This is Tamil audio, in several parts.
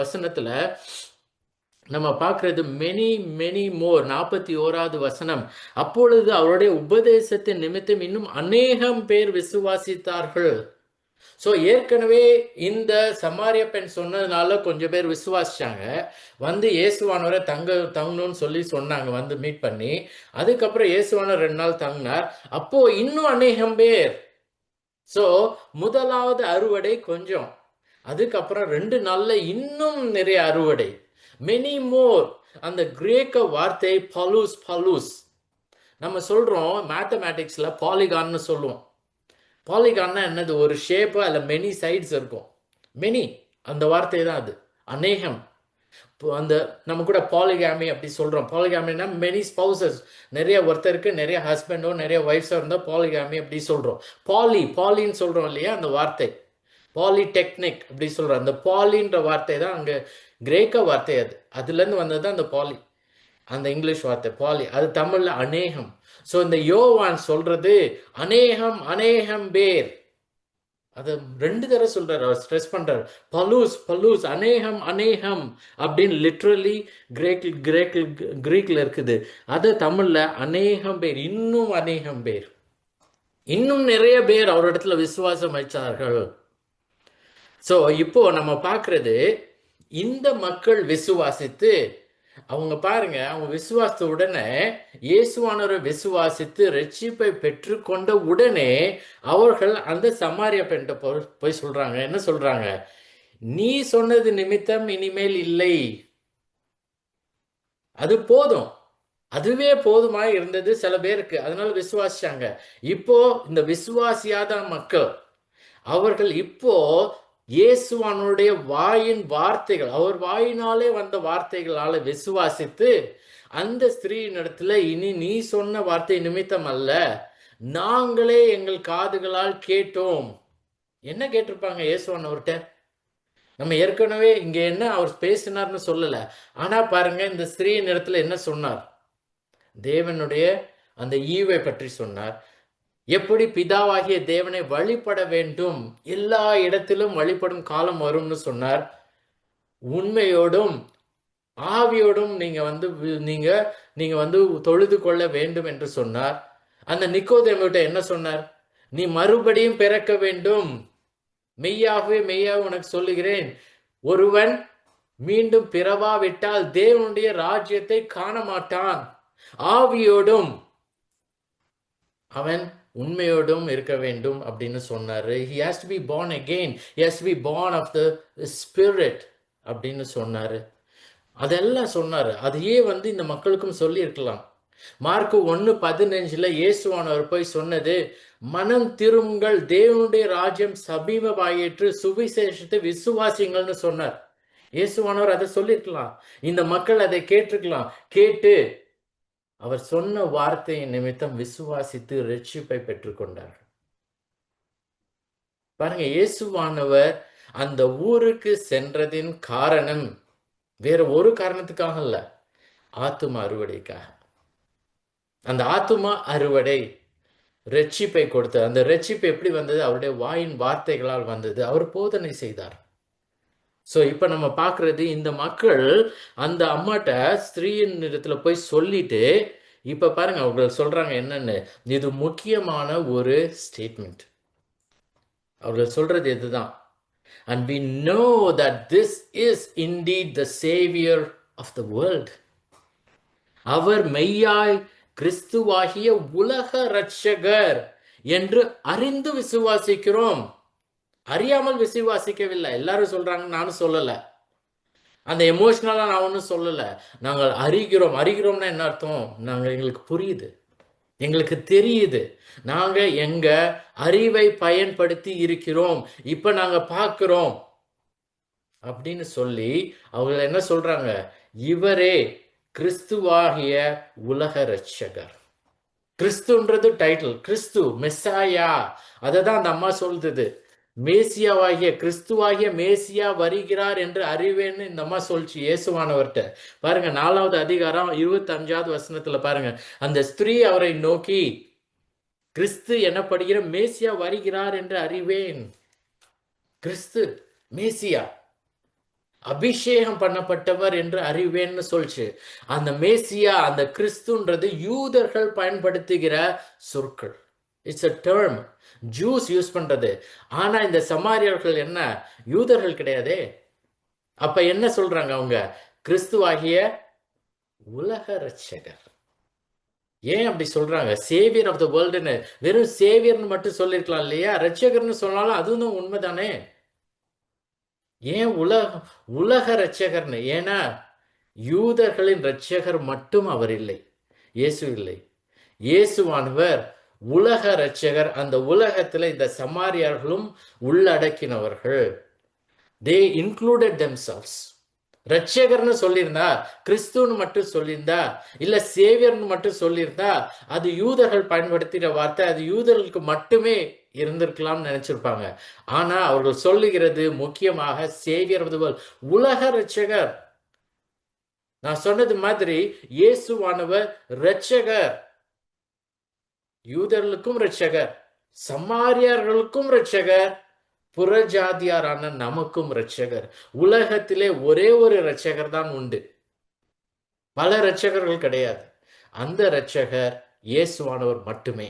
வசனத்துல நம்ம பார்க்கறது மெனி மெனி மோர். 41வது வசனம், அப்பொழுது அவருடைய உபதேசத்தின் நிமித்தம் இன்னும் அநேகம் பேர் விசுவாசித்தார்கள். ஸோ ஏற்கனவே இந்த சமாரிய பெண் சொன்னதுனால கொஞ்சம் பேர் விசுவாசிச்சாங்க. வந்து இயேசுவானவரை தங்கணும்னு சொல்லி சொன்னாங்க, வந்து மீட் பண்ணி. அதுக்கப்புறம் இயேசுவானவர் 2 நாள் தங்கினார். அப்போ இன்னும் அநேகம் பேர். ஸோ முதலாவது அறுவடை கொஞ்சம், அதுக்கப்புறம் 2 நாள்ல இன்னும் நிறைய அறுவடை, மெனி மோர். அந்த கிரேக்க வார்த்தை பலூஸ். பலூஸ் நம்ம சொல்றோம் மேத்தமேட்டிக்ஸ்ல பாலிகான்னு சொல்லுவோம். பாலிகான்னா என்னது? ஒரு ஷேப்பு அதில் மெனி சைட்ஸ் இருக்கும். மெனி அந்த வார்த்தை தான் அது. அநேகம். அந்த நம்ம கூட பாலிகாமி அப்படி சொல்றோம். பாலிகாமினா மெனி ஸ்பௌசஸ், நிறைய ஒருத்தருக்கு நிறைய ஹஸ்பண்டோ நிறைய ஒய்ஃப்ஸோ இருந்தால் பாலிகாமி அப்படி சொல்றோம். பாலின்னு சொல்றோம் இல்லையா, அந்த வார்த்தை பாலிடெக்னிக் அப்படி சொல்றோம். அந்த பாலின்ற வார்த்தை தான் அங்கே கிரேக்க வார்த்தை. அதுலேருந்து வந்தது தான் அந்த பாலி, அந்த இங்கிலீஷ் வார்த்தை பாலி. அது தமிழ்ல அநேகம். ஸோ இந்த யோவான் சொல்றது அநேகம் அநேகம் பேர். அதை 2 தடவை சொல்றாரு, அவர் ஸ்ட்ரெஸ் பண்றாரு. பலூஸ் பலூஸ், அநேகம் அநேகம் அப்படின்னு லிட்ரலி கிரீக்ல இருக்குது. அது தமிழ்ல அநேகம் பேர், இன்னும் அநேகம் பேர், இன்னும் நிறைய பேர் அவரிடத்துல விசுவாசம் வைச்சார்கள். ஸோ இப்போ நம்ம பார்க்கறது, இந்த மக்கள் விசுவாசித்து, அவங்க பாருங்க, அவங்க விசுவாசத்த உடனே இயேசுவானவரை விசுவாசித்து ரட்சிப்பை பெற்றுக்கொண்ட உடனே அவர்கள் அந்த சமாரிய பெண்கிட்ட போய் சொல்றாங்க. என்ன சொல்றாங்க? நீ சொன்னது நிமித்தம் இனிமேல் இல்லை, அது போதும். அதுவே போதுமா இருந்தது சில பேருக்கு, அதனால விசுவாசிச்சாங்க. இப்போ இந்த விசுவாசியாத மக்கள், அவர்கள் இப்போ இயேசுவானுடைய வாயின் வார்த்தைகள், அவர் வாயினாலே வந்த வார்த்தைகளால விசுவாசித்து, அந்த ஸ்திரீயின் இடத்துல இனி நீ சொன்ன வார்த்தை நிமித்தம் அல்ல, நாங்களே எங்கள் காதுகளால் கேட்டோம். என்ன கேட்டிருப்பாங்க இயேசுவானவர்கிட்ட? நம்ம ஏற்கனவே இங்க என்ன அவர் பேசினார்னு சொல்லல. ஆனா பாருங்க, இந்த ஸ்திரீயின் இடத்துல என்ன சொன்னார்? தேவனுடைய அந்த ஈவை பற்றி சொன்னார். எப்படி பிதாவாகிய தேவனை வழிபட வேண்டும், எல்லா இடத்திலும் வழிபடும் காலம் வரும்னு சொன்னார். உண்மையோடும் ஆவியோடும் நீங்க வந்து தொழுது கொள்ள வேண்டும் என்று சொன்னார். அந்த நிக்கோதேமுகிட்ட என்ன சொன்னார்? நீ மறுபடியும் பிறக்க வேண்டும். மெய்யாகவே மெய்யாக உனக்கு சொல்லுகிறேன், ஒருவன் மீண்டும் பிறவாவிட்டால் தேவனுடைய ராஜ்யத்தை காண மாட்டான். ஆவியோடும் அவன் உண்மையோடும் இருக்க வேண்டும் அப்படின்னு சொன்னாரு. He has to be born again. He has to be born of the spirit அப்படின்னு சொன்னாரு. அதெல்லாம் சொன்னாரு. அதையே வந்து இந்த மக்களுக்கும் சொல்லி இருக்கலாம். மார்க் 1:15 இயேசுவானவர் போய் சொன்னது, மனம் திரும்புங்கள், தேவனுடைய ராஜ்யம் சமீபமாயிற்று, சுவிசேஷத்தை விசுவாசிங்கள்னு சொன்னார். இயேசுவானவர் அதை சொல்லிருக்கலாம். இந்த மக்கள் அதை கேட்டிருக்கலாம். கேட்டு அவர் சொன்ன வார்த்தையின் நிமித்தம் விசுவாசித்து ரட்சிப்பை பெற்றுக்கொண்டார்கள். பாருங்க, இயேசுவானவர் அந்த ஊருக்கு சென்றதின் காரணம் வேற ஒரு காரணத்துக்காக இல்ல, ஆத்தும அறுவடைக்காக. அந்த ஆத்தும அறுவடை ரட்சிப்பை கொடுத்தார். அந்த ரட்சிப்பு எப்படி வந்தது? அவருடைய வாயின் வார்த்தைகளால் வந்தது. அவர் போதனை செய்தார். ஸோ இப்போ நம்ம பார்க்கறது, இந்த மக்கள் அந்த அம்மாட்ட ஸ்திரீயின் இடத்துல போய் சொல்லிட்டு, இப்ப பாருங்க அவங்க சொல்றாங்க என்னன்னு. இது முக்கியமான ஒரு ஸ்டேட்மெண்ட். அவர்கள் சொல்றது இதுதான். And we know that this is indeed the savior of the world. அவர் மெய்யாய் கிறிஸ்துவாகிய உலக இரட்சகர் என்று அறிந்து விசுவாசிக்கிறோம். அறியாமல் விசுவாசிக்கவில்லை. எல்லாரும் சொல்றாங்க, நானும் சொல்லல. அந்த எமோஷனலா நான் ஒன்றும் சொல்லல. நாங்கள் அறிகிறோம். அறிகிறோம்னா என்ன அர்த்தம்? எங்களுக்கு புரியுது, எங்களுக்கு தெரியுது, நாங்க எங்க அறிவை பயன்படுத்தி இருக்கிறோம், இப்ப நாங்க பார்க்கிறோம் அப்படின்னு சொல்லி அவங்க என்ன சொல்றாங்க? இவரே கிறிஸ்துவாகிய உலக இரட்சகர். கிறிஸ்துன்றது டைட்டில், கிறிஸ்து மெஸ்ஸாயா. அதை தான் அந்த அம்மா சொல்றது. மேசியாவாகிய கிறிஸ்துவாகிய மேசியா வருகிறார் என்று அறிவேன்னு இந்த அம்மா சொல்லிச்சு இயேசுவானவர்கிட்ட. பாருங்க 4வது அதிகாரம் 25வது வசனத்துல பாருங்க, அந்த ஸ்திரீ அவரை நோக்கி, கிறிஸ்து எனப்படுகிற மேசியா வருகிறார் என்று அறிவேன். கிறிஸ்து மேசியா, அபிஷேகம் பண்ணப்பட்டவர் என்று அறிவேன்னு சொல்லிச்சு. அந்த மேசியா, அந்த கிறிஸ்துன்றது யூதர்கள் பயன்படுத்துகிற சொற்கள். It's a term juice use பண்றது. ஆனா இந்த சமாரியர்கள் என்ன, யூதர்கள் கிடையாதே. அப்ப என்ன சொல்றாங்க அவங்க? கிறிஸ்துவாகிய உலக ரட்சகர். ஏன் அப்படி சொல்றாங்க? சேவியர் ஆஃப் த வேர்ல்டுன்னு. வெறும் சேவியர்னு மட்டும் சொல்லிருக்கலாம் இல்லையா? ரட்சகர்னு சொன்னாலும் அதுவும் உண்மைதானே. ஏன் உலக ரட்சகர்னு? ஏன்னா யூதர்களின் ரட்சகர் மட்டும் அவர் இல்லை, இயேசு இல்லை. இயேசுவானவர் உலக ரட்சகர். அந்த உலகத்துல இந்த சமாரியர்களும் உள்ளடக்கினவர்கள். they included themselves. ரட்சகர்னு சொல்லியிருந்தா, கிறிஸ்துன்னு மட்டும் சொல்லியிருந்தா, இல்ல சேவியர்னு மட்டும் சொல்லியிருந்தா, அது யூதர்கள் பயன்படுத்தின வார்த்தை, அது யூதர்களுக்கு மட்டுமே இருந்திருக்கலாம் நினைச்சிருப்பாங்க. ஆனா அவர்கள் சொல்லுகிறது முக்கியமாக சேவியர் ஆஃப் தி வேர்ல்ட், உலக ரட்சகர். நான் சொன்னது மாதிரி இயேசுவானவர் ரட்சகர். யூதர்களுக்கும் ரட்சகர், சமாரியர்களுக்கும் ரட்சகர், புறஜாதியாரான நமக்கும் ரட்சகர். உலகத்திலே ஒரே ஒரு ரட்சகர் தான் உண்டு, பல ரட்சகர்கள் கிடையாது. அந்த ரட்சகர் இயேசுவானவர் மட்டுமே.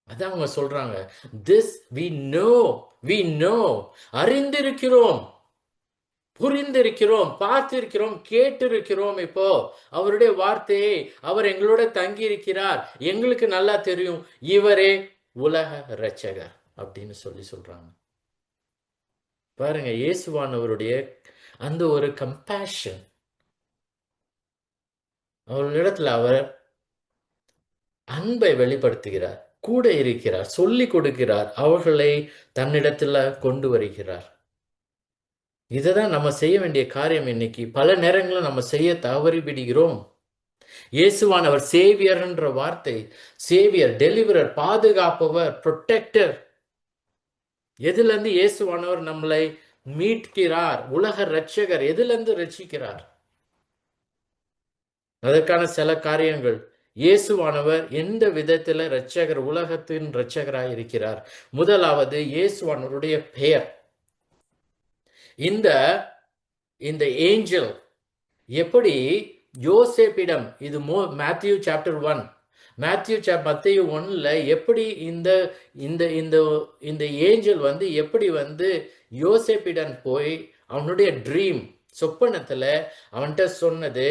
அதான் அவங்க சொல்றாங்க, திஸ் we know, அறிந்திருக்கிறோம், புரிந்திருக்கிறோம், பார்த்திருக்கிறோம், கேட்டிருக்கிறோம். இப்போ அவருடைய வார்த்தையை, அவர் எங்களோட தங்கி இருக்கிறார், எங்களுக்கு நல்லா தெரியும், இவரே உலக ரட்சகர் அப்படின்னு சொல்றாங்க. பாருங்க, இயேசுவானவருடைய அந்த ஒரு கம்பேஷன், அவர்களிடத்துல அவர் அன்பை வெளிப்படுத்துகிறார், கூட இருக்கிறார், சொல்லி கொடுக்கிறார், அவர்களை தன்னிடத்துல கொண்டு வருகிறார். இதுதான் நம்ம செய்ய வேண்டிய காரியம். இன்னைக்கு பல நேரங்களில் நம்ம செய்ய தவறி விடுகிறோம். இயேசுவானவர் சேவியர்ன்ற வார்த்தை, சேவியர், டெலிவரர், பாதுகாப்பவர், ப்ரொடெக்டர். எதுல இருந்து இயேசுவானவர் நம்மளை மீட்கிறார்? உலக ரட்சகர். எதுல இருந்து ரட்சிக்கிறார்? அதற்கான சில காரியங்கள். இயேசுவானவர் எந்த விதத்துல ரட்சகர், உலகத்தின் ரட்சகராய் இருக்கிறார்? முதலாவது, இயேசுவானவருடைய பெயர். இந்த ஏஞ்சல் எப்படி யோசேப்பிடம், இது மேத்யூ சாப்டர் 1, மத்தேயு 1ல எப்படி இந்த ஏஞ்சல் எப்படி யோசேப்பிடம் போய் அவனுடைய ட்ரீம், சொப்பனத்துல அவன்கிட்ட சொன்னது,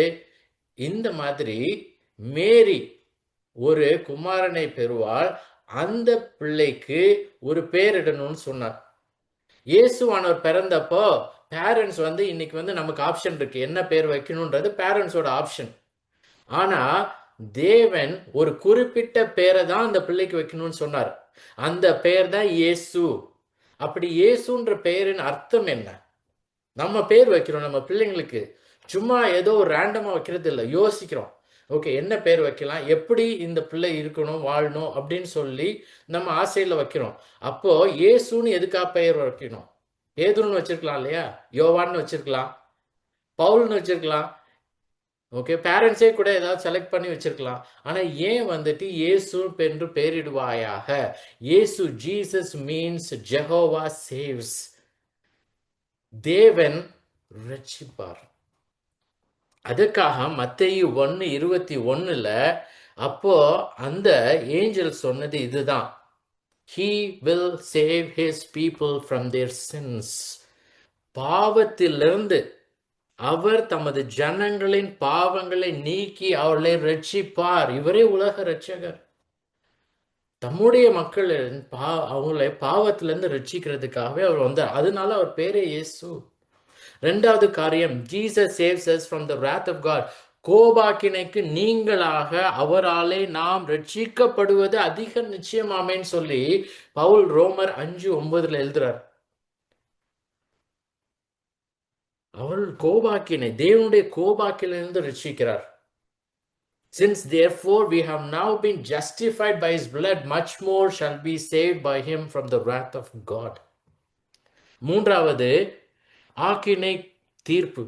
இந்த மாதிரி மேரி ஒரு குமாரனை பெறுவாள், அந்த பிள்ளைக்கு ஒரு பேரிடணும்னு சொன்னார். இயேசுவானவர் பிறந்தப்போ பேரண்ட்ஸ் இன்னைக்கு நமக்கு ஆப்ஷன் இருக்கு, என்ன பேர் வைக்கணும்ன்றது பேரண்ட்ஸோட ஆப்ஷன். ஆனா தேவன் ஒரு குறிப்பிட்ட பேரை தான் அந்த பிள்ளைக்கு வைக்கணும்னு சொன்னார். அந்த பெயர் தான் இயேசு. அப்படி இயேசுன்ற பெயரின் அர்த்தம் என்ன? நம்ம பேர் வைக்கிறோம் நம்ம பிள்ளைங்களுக்கு, சும்மா ஏதோ ஒரு ரேண்டமா வைக்கிறது இல்லை. யோசிக்கிறோம், ஓகே என்ன பேர் வைக்கலாம், எப்படி இந்த பிள்ளை இருக்கணும், வாழணும் அப்படின்னு சொல்லி நம்ம ஆசையில வைக்கிறோம். அப்போ இயேசுன்னு எதுக்காக பெயர் வைக்கணும்? பேதுருன்னு வச்சிருக்கலாம் இல்லையா, யோவான்னு வச்சிருக்கலாம், பவுல்னு வச்சிருக்கலாம். ஓகே, பேரண்ட்ஸே கூட ஏதாவது செலக்ட் பண்ணி வச்சிருக்கலாம். ஆனா ஏன் இயேசு என்று பெயரிடுவாயாக? இயேசு, ஜீசஸ் மீன்ஸ் ஜெகோவா சேவ்ஸ். தேவன் ரட்சிப்பார். அதுக்காக மத்தேயு 1:21ல அப்போ அந்த ஏஞ்சல் சொன்னது இதுதான், he will save his people from their sins. பாவத்திலிருந்து அவர் தமது ஜனங்களின் பாவங்களை நீக்கி அவர்களை ரட்சிப்பார். இவரே உலக ரட்சகர். தம்முடைய மக்கள் அவங்களை பாவத்திலிருந்து ரட்சிக்கிறதுக்காகவே அவர் வந்தார். அதனால அவர் பேரே இயேசு. இரண்டாவது காரியம், Jesus saves us from the wrath of God. கோபாக்கினைக்கு நீங்களாக அவராலே நாம் ரட்சிக்கப்படுவது அதிக நிச்சயமாமேன்னு சொல்லி பவுல் ரோமர் 5:9 எழுதுறார். அவள் கோபாக்கினை, தேவனுடைய கோபாக்கிலிருந்து ரட்சிக்கிறார். Since therefore we have now been justified by his blood, much more shall be saved by him from the wrath of God. மூன்றாவது, ஆக்கினை தீர்ப்பு.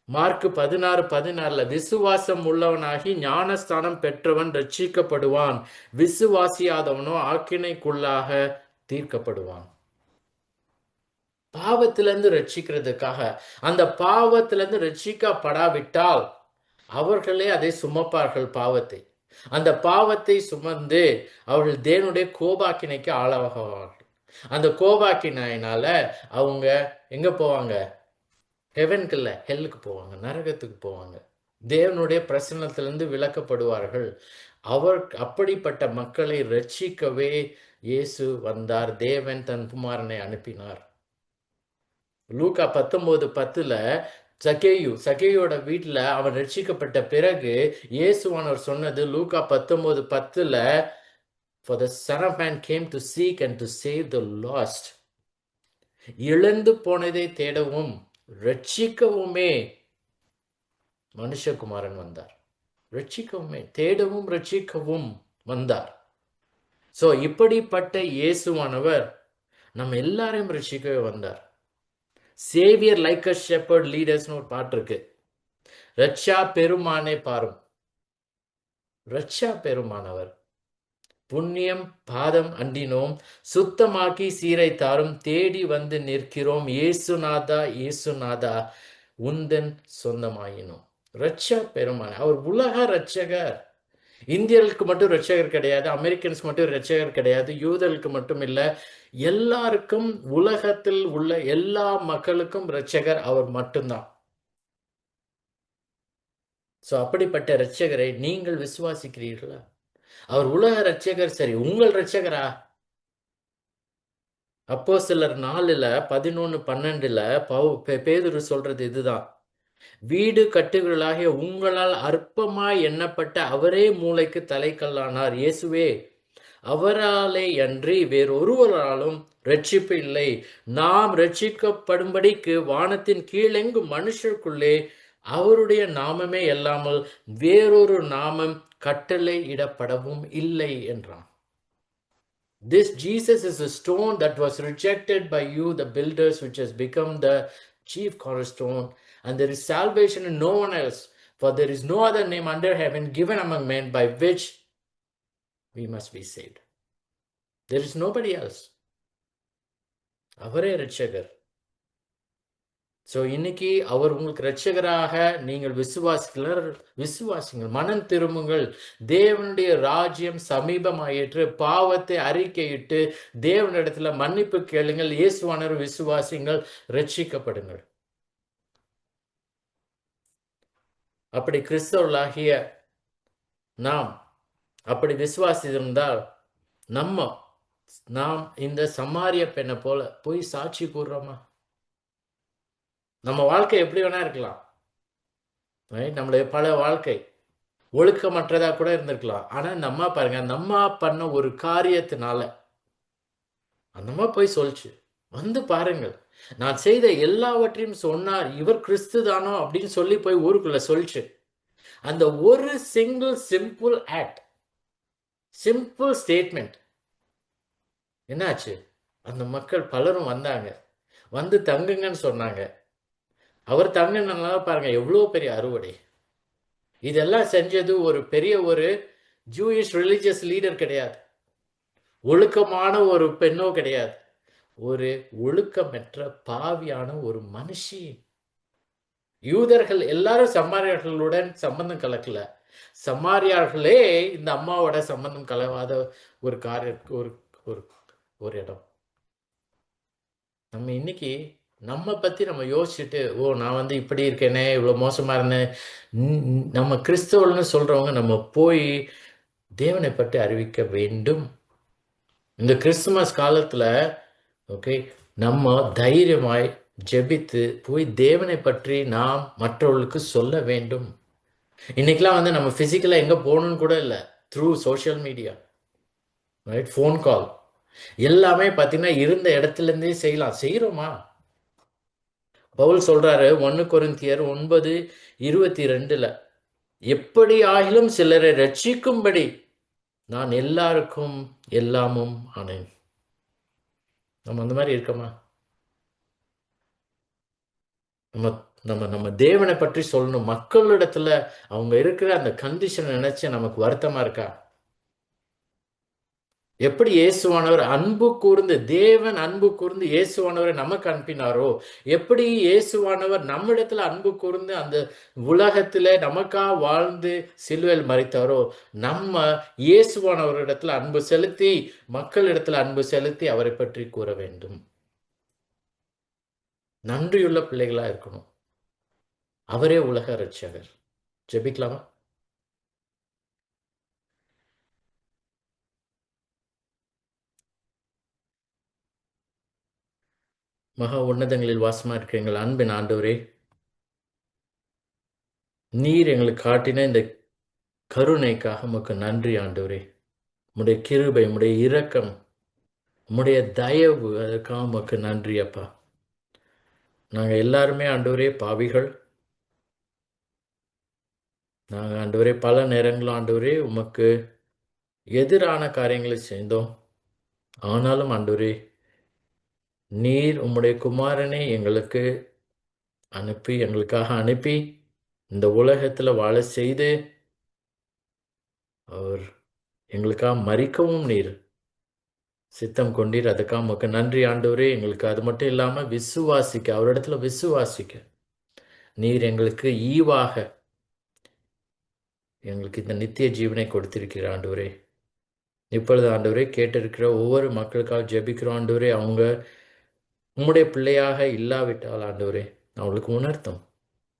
மார்க் 16:16 விசுவாசம் உள்ளவனாகி ஞானஸ்தானம் பெற்றவன் ரட்சிக்கப்படுவான், விசுவாசியாதவனோ ஆக்கினைக்குள்ளாக தீர்க்கப்படுவான். பாவத்திலிருந்து ரட்சிக்கிறதுக்காக. அந்த பாவத்திலிருந்து ரட்சிக்கப்படாவிட்டால் அவர்களே அதை சுமப்பார்கள் பாவத்தை. அந்த பாவத்தை சுமந்து அவர்கள் தேவனுடைய கோபாக்கினைக்கு ஆளாவார்கள். அந்த கோபாக்கினால அவங்க எங்க போவாங்க? ஹெவனுக்கு இல்ல, ஹெல்லுக்கு போவாங்க, நரகத்துக்கு போவாங்க. தேவனுடைய பிரசன்னத்திலிருந்து விலக்கப்படுவார்கள். அப்படிப்பட்ட மக்களை ரட்சிக்கவே இயேசு வந்தார். தேவன் தன் குமாரனை அனுப்பினார். லூக்கா 19:10 சகேயோட வீட்டுல அவன் ரட்சிக்கப்பட்ட பிறகு இயேசுவானவர் சொன்னது லூக்கா 19:10, for the Son of Man came to seek and to save the lost. இழந்து போனதை தேடவும் ரட்சிக்கவுமே மனுஷகுமாரன் வந்தார். ரட்சிக்கவுமே, தேடவும் ரட்சிக்கவும் வந்தார். சோ இப்படிப்பட்ட இயேசுவானவர் நம்ம எல்லாரையும் ரட்சிக்கவே வந்தார். சேவியர் லைக் அ ஷெப்பர்ட் லீடர்ஸ்னு ஒரு பாட்டு இருக்கு. ரட்சா பெருமானே பாரும். ரட்சா பெருமானவர் புண்ணியம் பாதம் அண்டினோம், சுத்தமாக்கி சீரை தாரும், தேடி வந்து நிற்கிறோம், இயேசுநாதா இயேசுநாதா உந்தன் சொந்தமாயினோம். ரட்சா பெருமான அவர் உலக ரட்சகர். இந்தியர்களுக்கு மட்டும் ரட்சகர் கிடையாது, அமெரிக்கன்ஸ்க்கு மட்டும் ரட்சகர் கிடையாது, யூதர்களுக்கு மட்டும் இல்ல, எல்லாருக்கும், உலகத்தில் உள்ள எல்லா மக்களுக்கும் ரட்சகர் அவர் மட்டும்தான். சோ அப்படிப்பட்ட ரட்சகரை நீங்கள் விசுவாசிக்கிறீர்களா? அவர் உலக ரட்சகர், சரி, உங்கள் ரட்சகரா? அப்போஸ்தலர் 4:11-12 பேதுரு சொல்றது இதுதான். வீடு கட்டுகளாகிய உங்களால் அற்பமாய் எண்ணப்பட்ட அவரே மூளைக்கு தலைக்கல்லானார். இயேசுவே, அவராலே அன்றி வேறொருவராலும் ரட்சிப்பு இல்லை. நாம் ரட்சிக்கப்படும்படிக்கு வானத்தின் கீழெங்கும் மனுஷருக்குள்ளே அவருடைய நாமமே அல்லாமல் வேறொரு நாமம் கட்டளை இடப்படவும் இல்லை என்றான். This Jesus is a stone that was rejected by you, the builders, which has become the chief cornerstone. And there is salvation in no one else, for there is no other name under heaven given among men by which we must be saved. There is nobody else. அவரே ரட்சகர். சோ இன்னைக்கு அவர் உங்களுக்கு ரட்சகராக நீங்கள் விசுவாசிங்கள், மனம் திரும்புங்கள், தேவனுடைய ராஜ்யம் சமீபமாயிற்று, பாவத்தை அறிக்கையிட்டு தேவனிடத்துல மன்னிப்பு கேளுங்கள், இயேசுவானவர் விசுவாசிங்கள், ரட்சிக்கப்படுங்கள். அப்படி கிறிஸ்தவர்களாகிய நாம் அப்படி விசுவாசித்திருந்தால் நாம் இந்த சமாரிய பெண்ணை போல போய் சாட்சி கூறுறோமா? நம்ம வாழ்க்கை எப்படி வேணா இருக்கலாம், நம்மளுடைய பல வாழ்க்கை ஒழுக்கமற்றதா கூட இருந்திருக்கலாம். ஆனா நம்ம பாருங்க, நம்ம பண்ண ஒரு காரியத்தினால அந்த போய் சொல்லிச்சு, வந்து பாருங்கள், நான் செய்த எல்லாவற்றையும் சொன்னார், இவர் கிறிஸ்து தானோ அப்படின்னு சொல்லி போய் ஊருக்குள்ள சொல்லிச்சு. அந்த ஒரு சிம்பிள் ஆக்ட், சிம்பிள் ஸ்டேட்மெண்ட் என்னாச்சு? அந்த மக்கள் பலரும் வந்தாங்க, வந்து தங்குங்கன்னு சொன்னாங்க. அவர் தங்குனால பாருங்க எவ்வளவு பெரிய அறுவடை. இதெல்லாம் செஞ்சது ஒரு பெரிய ஒரு ஜூயிஷ் ரிலிஜியஸ் லீடர் கிடையாது, ஒழுக்கமான ஒரு பெண்ணோ கிடையாது, ஒரு ஒழுக்கமற்ற பாவியான ஒரு மனுஷி. யூதர்கள் எல்லாரும் சமாரியர்களுடன் சம்பந்தம் கலக்கல, சமாரியார்களே இந்த அம்மாவோட சம்பந்தம் கலவாத ஒரு ஒரு இடம். நம்ம இன்னைக்கு நம்ம பத்தி நம்ம யோசிச்சுட்டு, நான் இப்படி இருக்கேனே, இவ்வளவு மோசமா இருந்தேன், நம்ம கிறிஸ்தவர்கள்னு சொல்றவங்க நம்ம போய் தேவனை பற்றி அறிவிக்க வேண்டும். இந்த கிறிஸ்துமஸ் காலத்துல நம்ம தைரியமாய் ஜெபித்து போய் தேவனை பற்றி நாம் மற்றவர்களுக்கு சொல்ல வேண்டும். இன்னைக்கெல்லாம் நம்ம பிசிக்கலா எங்க போகணும்னு கூட இல்லை, through social media, right, phone call, எல்லாமே பார்த்தீங்கன்னா இருந்த இடத்துல இருந்தே செய்யறோமா? பவுல் சொல்றாரு 1 கொரிந்தியர் 9:22, எப்படி ஆகிலும் சிலரை ரட்சிக்கும்படி நான் எல்லாருக்கும் எல்லாமும் ஆனேன். நம்ம அந்த மாதிரி இருக்கோமா? நம்ம தேவனை பற்றி சொல்லணும் மக்களிடத்துல. அவங்க இருக்கிற அந்த கண்டிஷன் நினைச்சு நமக்கு வருத்தமா இருக்கா? எப்படி இயேசுவானவர் அன்பு கூர்ந்து, தேவன் அன்பு கூர்ந்து இயேசுவானவரை நமக்கு அனுப்பினாரோ, எப்படி இயேசுவானவர் நம்மிடத்துல அன்பு கூர்ந்து அந்த உலகத்துல நமக்கா வாழ்ந்து சிலுவையில் மரித்தாரோ, நம்ம இயேசுவானவரிடத்துல அன்பு செலுத்தி, மக்களிடத்துல அன்பு செலுத்தி அவரை பற்றி கூற வேண்டும். நன்றியுள்ள பிள்ளைகளா இருக்கணும். அவரே உலக இரட்சகர். ஜெபிக்கலாமா? மகா உன்னதங்களில் வாசமா இருக்கிற எங்கள் அன்பின் ஆண்டவரே, நீர் எங்களுக்கு காட்டின இந்த கருணைக்காக உமக்கு நன்றி ஆண்டவரே. உம்முடைய கிருபை, உம்முடைய இரக்கம், உம்முடைய தயவு, அதற்காக உமக்கு நன்றி அப்பா. நாங்கள் எல்லாருமே ஆண்டவரே பாவிகள். நாங்கள் ஆண்டவரே பல நேரங்களும் ஆண்டவரே உமக்கு எதிரான காரியங்களை செய்தோம். ஆனாலும் ஆண்டவரே, நீர் உம்முடைய குமாரனை எங்களுக்காக அனுப்பி இந்த உலகத்தில் வாழ செய்து அவர் எங்களுக்காக மரிக்கவும் நீர் சித்தம் கொண்டீர். அதுக்காக உமக்கு நன்றி ஆண்டவரே. எங்களுக்கு அது மட்டும் இல்லாமல் விசுவாசிக்க, அவரிடத்துல விசுவாசிக்க நீர் எங்களுக்கு ஈவாக எங்களுக்கு இந்த நித்திய ஜீவனை கொடுத்திருக்கிற ஆண்டவரே. இப்பொழுது ஆண்டவரே கேட்டிருக்கிற ஒவ்வொரு மக்களுக்காக ஜெபிக்கிறோம் ஆண்டவரே. அவங்க உம்முடைய பிள்ளையாக இல்லாவிட்டால் ஆண்டவரே அவங்களுக்கு உணர்த்தும்.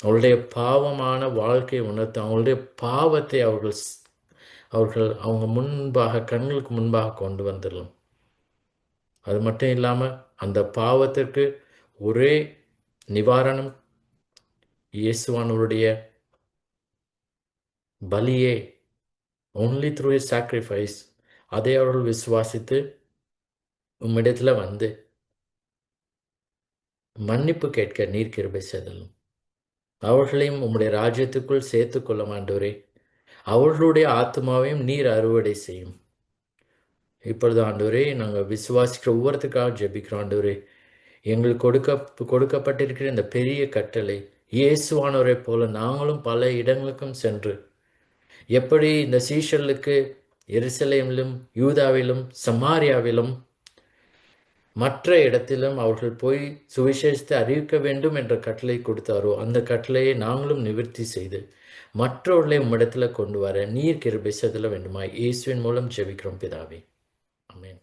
அவளுடைய பாவமான வாழ்க்கையை உணர்த்தும். அவங்களுடைய பாவத்தை அவங்க முன்பாக, கண்களுக்கு முன்பாக கொண்டு வந்துடலாம். அது மட்டும் இல்லாமல் அந்த பாவத்திற்கு ஒரே நிவாரணம் இயேசுவானவருடைய பலியே, only through his sacrifice. அதை அவர்கள் விசுவாசித்து உம்மிடத்தில் வந்து மன்னிப்பு கேட்க நீர் கிருபை செய்தலும். அவர்களையும் உம்முடைய ராஜ்யத்துக்குள் சேர்த்துக்கொள்ள ஆண்டவரே. அவர்களுடைய ஆத்மாவையும் நீர் அறுவடை செய்யும். இப்பொழுது ஆண்டவரே நாங்கள் விசுவாசிக்கிற ஒவ்வொருத்துக்காக ஜெபிக்கிறோம் ஆண்டவரே. எங்களுக்கு கொடுக்கப்பட்டிருக்கிற இந்த பெரிய கட்டளை, இயேசுவானவரை போல நாங்களும் பல இடங்களுக்கும் சென்று, எப்படி இந்த சீஷர்களுக்கு எருசலேமிலும் யூதாவிலும் சமாரியாவிலும் மற்ற இடத்திலும் அவர்கள் போய் சுவிசேஷத்தை அறிவிக்க வேண்டும் என்ற கட்டளை கொடுத்தாரோ, அந்த கட்டளையை நாங்களும் நிவர்த்தி செய்து மற்றவர்களை உம்மிடத்தில் கொண்டு வர நீர் கிருபை செய்தல வேண்டுமா? இயேசுவின் மூலம் ஜெபிக்கிறோம் பிதாவே. ஆமென்.